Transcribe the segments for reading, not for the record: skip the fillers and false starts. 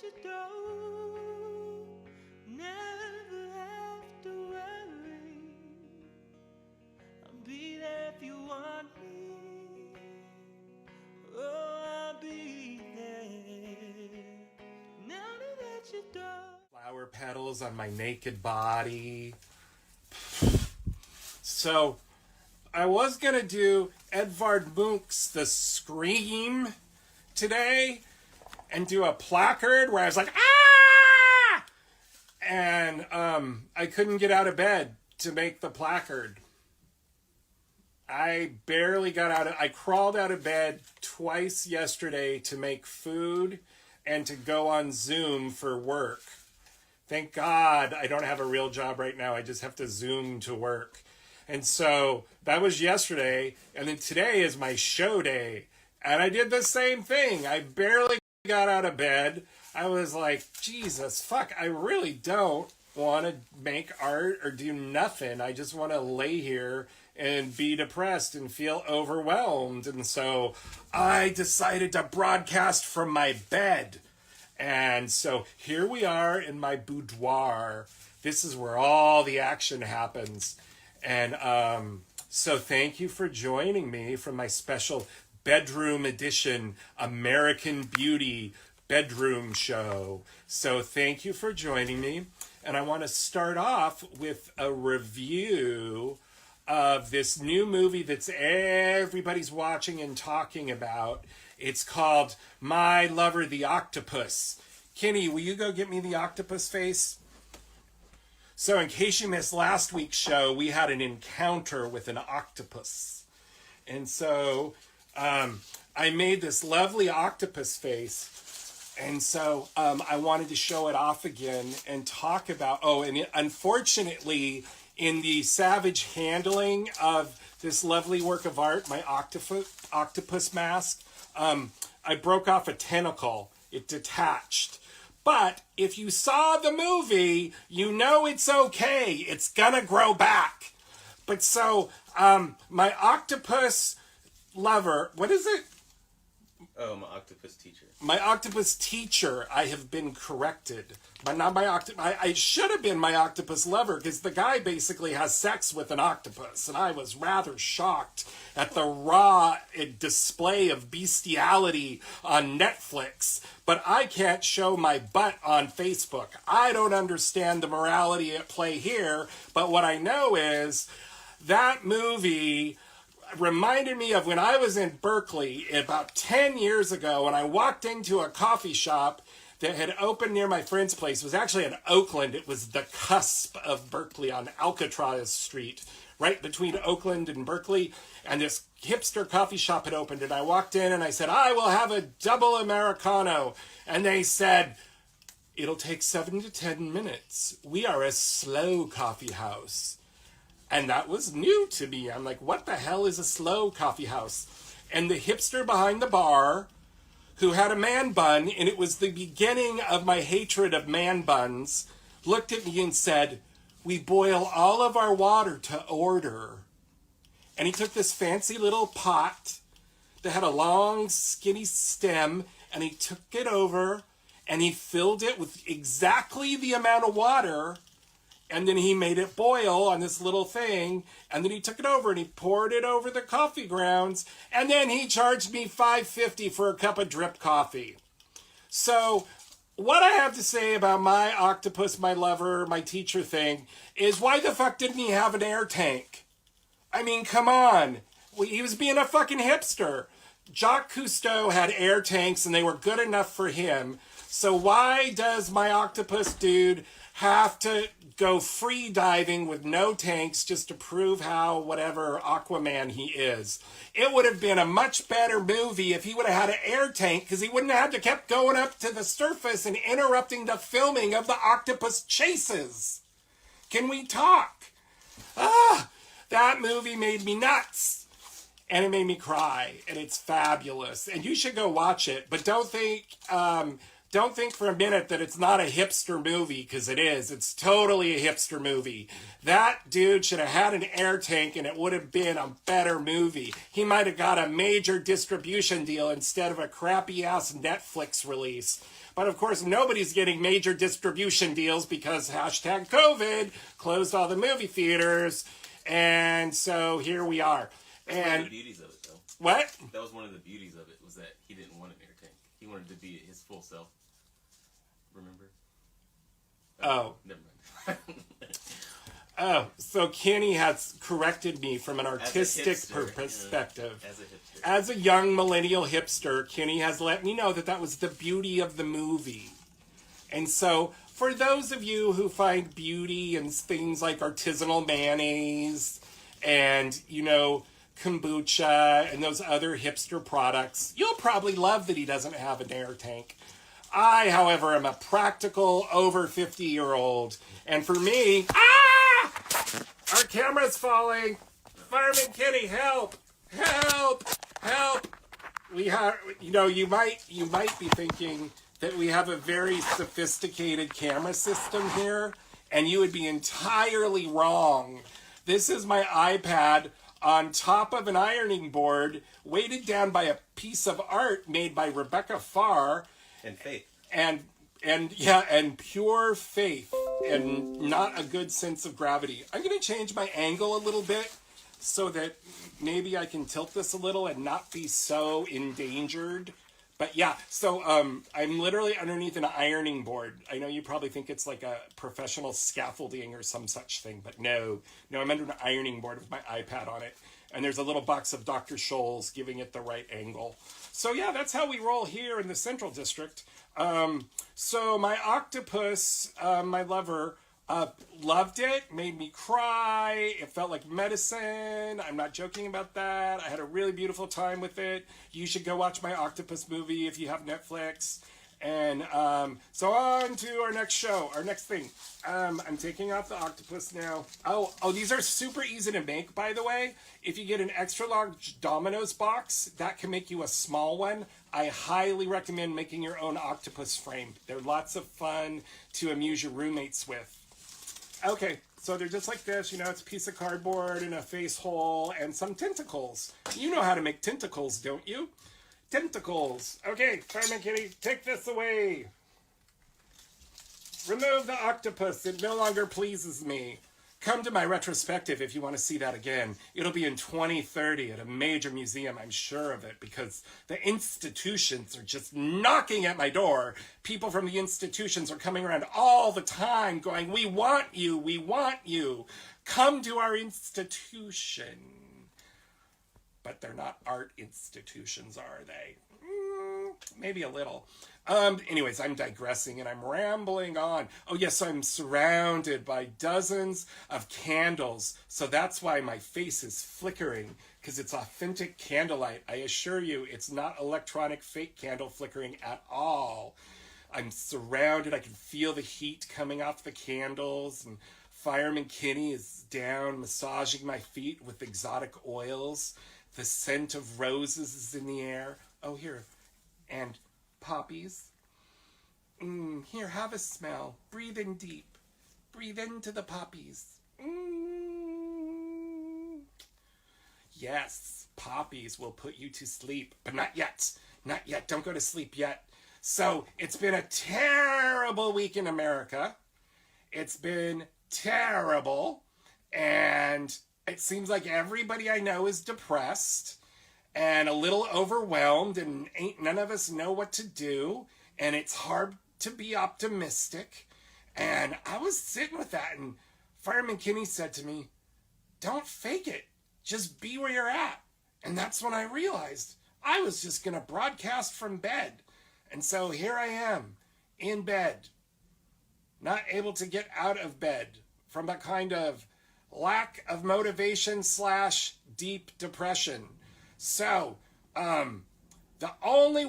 You don't never have to worry. I'll be there if you want me. Oh, I'll be there. Now that you don't. Flower petals on my naked body. So, I was gonna do Edvard Munch's The Scream today and do a placard where I was like, ah! And I couldn't get out of bed to make the placard. I barely got out of, I crawled out of bed twice yesterday to make food and to go on Zoom for work. Thank God I don't have a real job right now. I just have to Zoom to work. And so that was yesterday. And then today is my show day. And I did the same thing. I barely got out of bed. I was like, Jesus, fuck, I really don't want to make art or do nothing. I just want to lay here and be depressed and feel overwhelmed. And so I decided to broadcast from my bed. And so here we are in my boudoir. This is where all the action happens. And so thank you for joining me from my special bedroom edition American Beauty bedroom show. So thank you for joining me. And I want to start off with a review of this new movie that's everybody's watching and talking about. It's called My Lover the Octopus. Kenny, will you go get me the octopus face? So in case you missed last week's show, we had an encounter with an octopus. And so I made this lovely octopus face. And so I wanted to show it off again and talk about, unfortunately, in the savage handling of this lovely work of art, my octopus mask, I broke off a tentacle. It detached. But if you saw the movie, you know it's okay. It's gonna grow back. But so my octopus lover, what is it? Oh, my Octopus Teacher. My Octopus Teacher, I have been corrected. But not my I should have been my octopus lover, because the guy basically has sex with an octopus. And I was rather shocked at the raw display of bestiality on Netflix. But I can't show my butt on Facebook. I don't understand the morality at play here. But what I know is that movie reminded me of when I was in Berkeley about 10 years ago, when I walked into a coffee shop that had opened near my friend's place. It was actually in Oakland. It was the cusp of Berkeley on Alcatraz Street, right between Oakland and Berkeley. And this hipster coffee shop had opened, and I walked in and I said, I will have a double Americano. And they said, it'll take 7 to 10 minutes. We are a slow coffee house. And that was new to me. I'm like, what the hell is a slow coffee house? And the hipster behind the bar, who had a man bun, and it was the beginning of my hatred of man buns, looked at me and said, we boil all of our water to order. And he took this fancy little pot that had a long, skinny stem, and he took it over, and he filled it with exactly the amount of water, and then he made it boil on this little thing, and then he took it over and he poured it over the coffee grounds, and then he charged me $5.50 for a cup of drip coffee. So what I have to say about my octopus, my lover, my teacher thing is, why the fuck didn't he have an air tank? I mean, come on. He was being a fucking hipster. Jacques Cousteau had air tanks and they were good enough for him. So why does my octopus dude have to go free diving with no tanks just to prove how whatever Aquaman he is? It would have been a much better movie if he would have had an air tank, because he wouldn't have to kept going up to the surface and interrupting the filming of the octopus chases. Can we talk? That movie made me nuts. And it made me cry, and it's fabulous. And you should go watch it, but don't think for a minute that it's not a hipster movie, because it is. It's totally a hipster movie. That dude should have had an air tank, and it would have been a better movie. He might have got a major distribution deal instead of a crappy-ass Netflix release. But of course, nobody's getting major distribution deals because #COVID closed all the movie theaters. And so here we are. That's one of the beauties of it, though. What? That was one of the beauties of it, was that he didn't want an air tank. He wanted to be his full self. Remember? Oh. Never mind. Oh, so Kenny has corrected me from an artistic hipster, perspective. As a hipster. As a young millennial hipster, Kenny has let me know that was the beauty of the movie. And so, for those of you who find beauty in things like artisanal mayonnaise and, kombucha and those other hipster products, you'll probably love that he doesn't have an air tank. I, however, am a practical over 50-year-old, and for me, our camera's falling. Fireman Kenny, help! Help! Help! We have, you might be thinking that we have a very sophisticated camera system here, and you would be entirely wrong. This is my iPad on top of an ironing board, weighted down by a piece of art made by Rebecca Farr. And faith. And pure faith, and not a good sense of gravity. I'm going to change my angle a little bit so that maybe I can tilt this a little and not be so endangered. But yeah, so I'm literally underneath an ironing board. I know you probably think it's like a professional scaffolding or some such thing, but no, I'm under an ironing board with my iPad on it. And there's a little box of Dr. Scholl's giving it the right angle. So yeah, that's how we roll here in the Central District. So my octopus, my lover, loved it, made me cry. It felt like medicine. I'm not joking about that. I had a really beautiful time with it. You should go watch my octopus movie if you have Netflix. And so on to our next show, our next thing. I'm taking off the octopus now. Oh, these are super easy to make, by the way. If you get an extra large Domino's box, that can make you a small one. I highly recommend making your own octopus frame. They're lots of fun to amuse your roommates with. Okay, so they're just like this. It's a piece of cardboard and a face hole and some tentacles. You know how to make tentacles, don't you? Tentacles. Okay, Fireman Kitty, take this away. Remove the octopus. It no longer pleases me. Come to my retrospective if you want to see that again. It'll be in 2030 at a major museum, I'm sure of it, because the institutions are just knocking at my door. People from the institutions are coming around all the time going, we want you, we want you. Come to our institution. But they're not art institutions, are they? Maybe a little. Anyways, I'm digressing and I'm rambling on. Oh yes, I'm surrounded by dozens of candles. So that's why my face is flickering, because it's authentic candlelight. I assure you, it's not electronic fake candle flickering at all. I'm surrounded. I can feel the heat coming off the candles, and Fireman Kenny is down massaging my feet with exotic oils. The scent of roses is in the air. Oh, here. And poppies. Here, have a smell. Breathe in deep. Breathe into the poppies. Yes, poppies will put you to sleep. But not yet. Not yet. Don't go to sleep yet. So, it's been a terrible week in America. It's been terrible. And it seems like everybody I know is depressed and a little overwhelmed, and ain't none of us know what to do. And it's hard to be optimistic. And I was sitting with that, and Fireman Kinney said to me, don't fake it. Just be where you're at. And that's when I realized I was just going to broadcast from bed. And so here I am in bed, not able to get out of bed from that kind of lack of motivation / deep depression. So, the only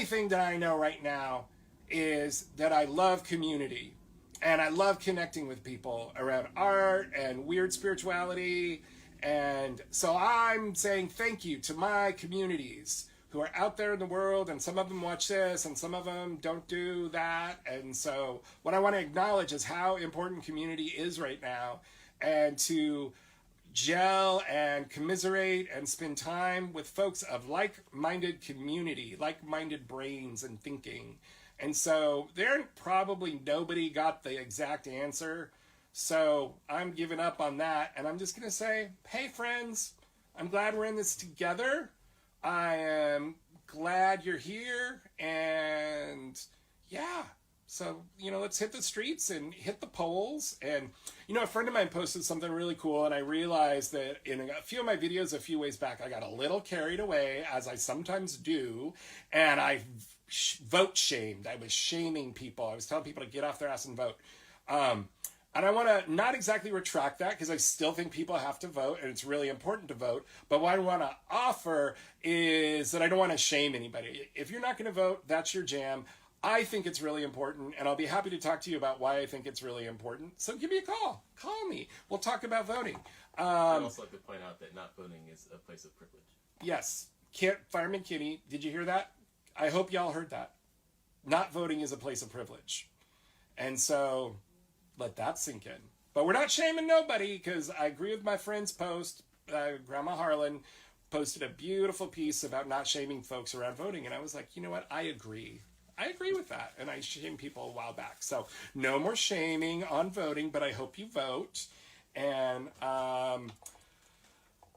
thing that I know right now is that I love community, and I love connecting with people around art and weird spirituality. And so I'm saying thank you to my communities who are out there in the world, and some of them watch this and some of them don't do that. And so what I want to acknowledge is how important community is right now, and to gel and commiserate and spend time with folks of like-minded community, like-minded brains and thinking. And so there probably nobody got the exact answer. So I'm giving up on that, and I'm just going to say, hey friends, I'm glad we're in this together. I am glad you're here, and yeah. So, let's hit the streets and hit the polls. And, a friend of mine posted something really cool, and I realized that in a few of my videos a few ways back, I got a little carried away, as I sometimes do, and I vote shamed. I was shaming people. I was telling people to get off their ass and vote. And I want to not exactly retract that, because I still think people have to vote, and it's really important to vote. But what I want to offer is that I don't want to shame anybody. If you're not going to vote, that's your jam. I think it's really important, and I'll be happy to talk to you about why I think it's really important. So give me a call. Call me. We'll talk about voting. I'd also like to point out that not voting is a place of privilege. Yes. Fireman Kinney, did you hear that? I hope y'all heard that. Not voting is a place of privilege. And so let that sink in. But we're not shaming nobody, because I agree with my friend's post. Grandma Harlan posted a beautiful piece about not shaming folks around voting. And I was like, you know what? I agree. I agree with that. And I shamed people a while back. So no more shaming on voting, but I hope you vote. And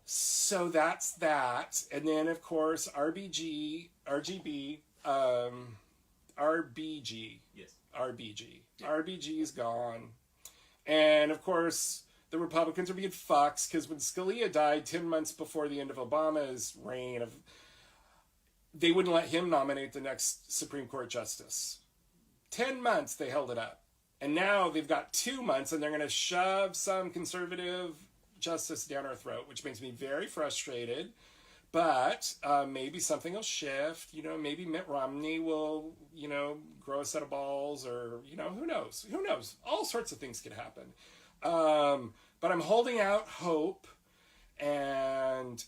so that's that. And then, of course, RBG. Yes. RBG. Yeah. RBG is gone. And, of course, the Republicans are being fucks, because when Scalia died 10 months before the end of Obama's reign, they wouldn't let him nominate the next Supreme Court justice. 10 months they held it up. And now they've got 2 months, and they're going to shove some conservative justice down our throat, which makes me very frustrated. But maybe something will shift. Maybe Mitt Romney will, grow a set of balls, or, who knows? Who knows? All sorts of things could happen. But I'm holding out hope. And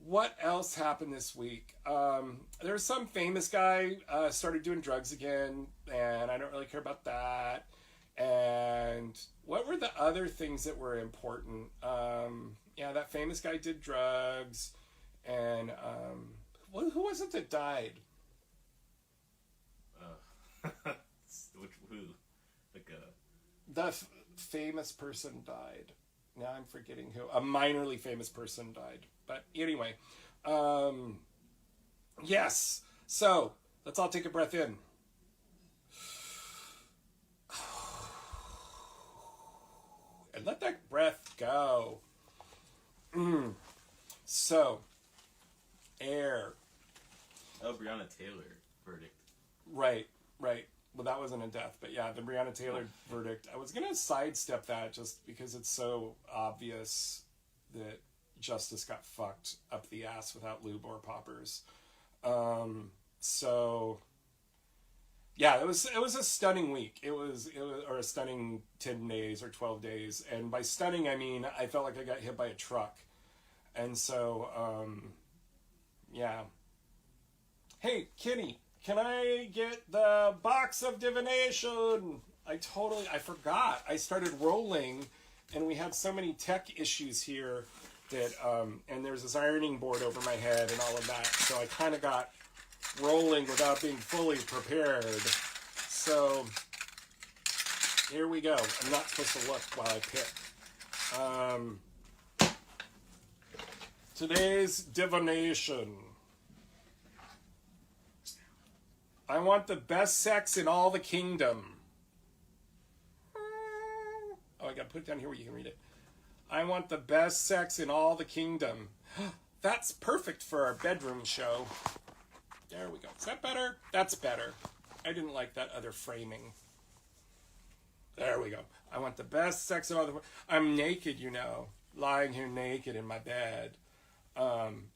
what else happened this week? There was some famous guy started doing drugs again, and I don't really care about that. And what were the other things that were important? That famous guy did drugs. And who was it that died? Who? The famous person died. Now I'm forgetting who. A minorly famous person died. But anyway, yes. So let's all take a breath in. And let that breath go. So, air. Oh, Breonna Taylor verdict. Right. Well, that wasn't a death, but yeah, the Breonna Taylor verdict. I was going to sidestep that just because it's so obvious that justice got fucked up the ass without lube or poppers. So, yeah, it was a stunning week. It was a stunning 10 days or 12 days. And by stunning, I mean, I felt like I got hit by a truck. And so, yeah. Hey, Kenny, can I get the box of Divination? I forgot. I started rolling, and we had so many tech issues here that, and there's this ironing board over my head and all of that. So I kind of got rolling without being fully prepared. So Here we go. I'm not supposed to look while I pick. Today's divination. I want the best sex in all the kingdom. Oh, I gotta put it down here where you can read it. I want the best sex in all the kingdom. That's perfect for our bedroom show. There we go. Is that better? That's better. I didn't like that other framing. There we go. I want the best sex in all the... I'm naked, you know. Lying here naked in my bed.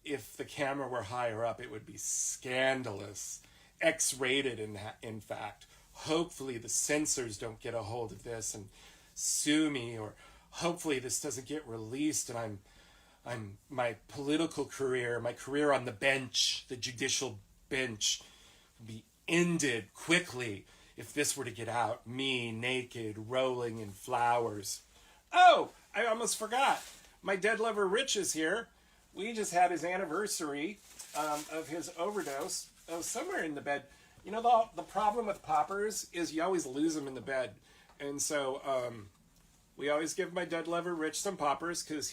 If the camera were higher up, it would be scandalous. X-rated, in fact. Hopefully the censors don't get a hold of this and sue me, or hopefully this doesn't get released and I'm my political career, my career on the bench, the judicial bench, would be ended quickly if this were to get out. Me, naked, rolling in flowers. Oh, I almost forgot. My dead lover Rich is here. We just had his anniversary of his overdose. Oh, somewhere in the bed. You know, the problem with poppers is you always lose them in the bed. And so we always give my dead lover Rich some poppers because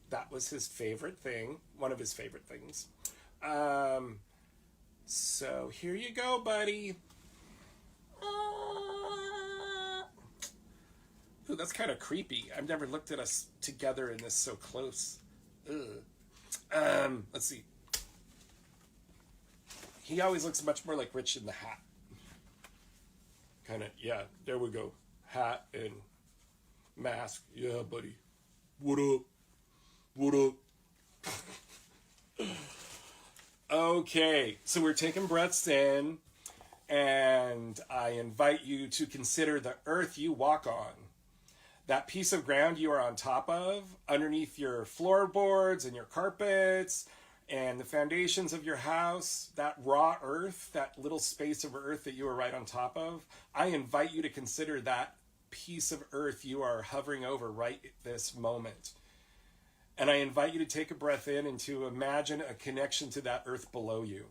that was his favorite thing, one of his favorite things. So here you go, buddy. Ooh, that's kind of creepy. I've never looked at us together in this so close. Ugh. Let's see. He always looks much more like Rich in the hat. Kind of, yeah, there we go. Hat and mask. Yeah, buddy. What up? What up? Okay, so we're taking breaths in, and I invite you to consider the earth you walk on. That piece of ground you are on top of, underneath your floorboards and your carpets, and the foundations of your house, that raw earth, that little space of earth that you are right on top of, I invite you to consider that piece of earth you are hovering over right at this moment. And I invite you to take a breath in and to imagine a connection to that earth below you.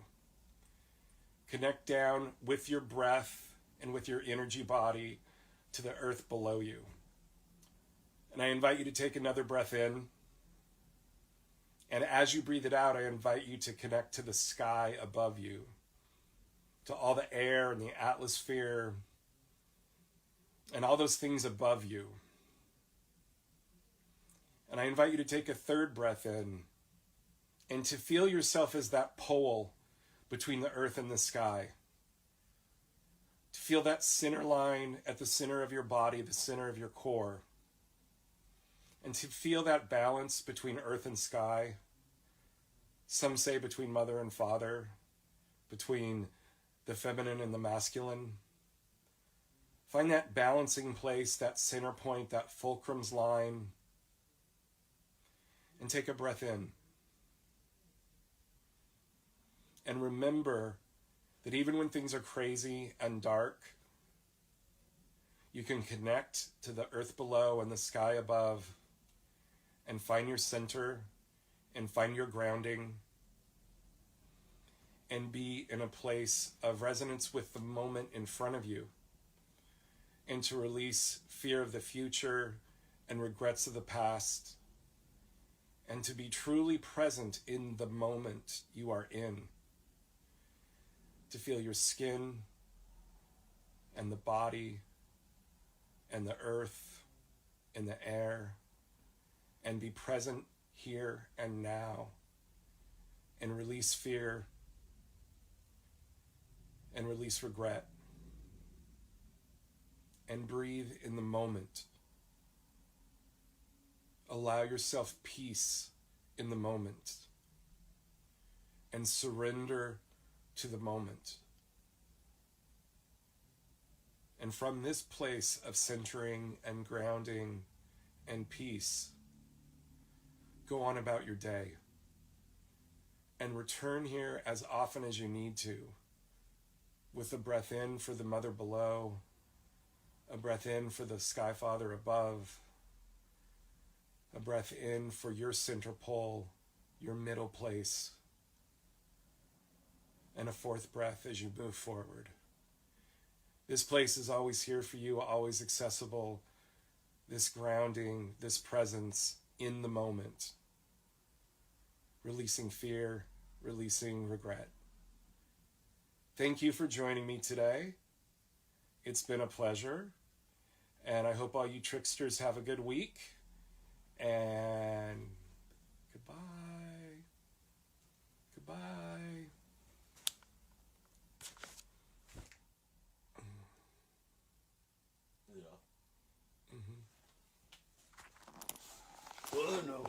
Connect down with your breath and with your energy body to the earth below you. And I invite you to take another breath in. And as you breathe it out, I invite you to connect to the sky above you, to all the air and the atmosphere and all those things above you. And I invite you to take a third breath in and to feel yourself as that pole between the earth and the sky. To feel that center line at the center of your body, the center of your core. And to feel that balance between earth and sky. Some say between mother and father, between the feminine and the masculine. Find that balancing place, that center point, that fulcrum's line. And take a breath in. And remember that even when things are crazy and dark, you can connect to the earth below and the sky above and find your center and find your grounding and be in a place of resonance with the moment in front of you, and to release fear of the future and regrets of the past, and to be truly present in the moment you are in. To feel your skin and the body and the earth and the air, and be present here and now, and release fear and release regret, and breathe in the moment. Allow yourself peace in the moment, and surrender to the moment. And from this place of centering and grounding and peace, go on about your day and return here as often as you need to, with a breath in for the mother below, a breath in for the sky father above, a breath in for your center pole, your middle place, and a fourth breath as you move forward. This place is always here for you, always accessible. This grounding, this presence in the moment. Releasing fear, releasing regret. Thank you for joining me today. It's been a pleasure. And I hope all you tricksters have a good week. And goodbye. Goodbye. Is it off? Oh no.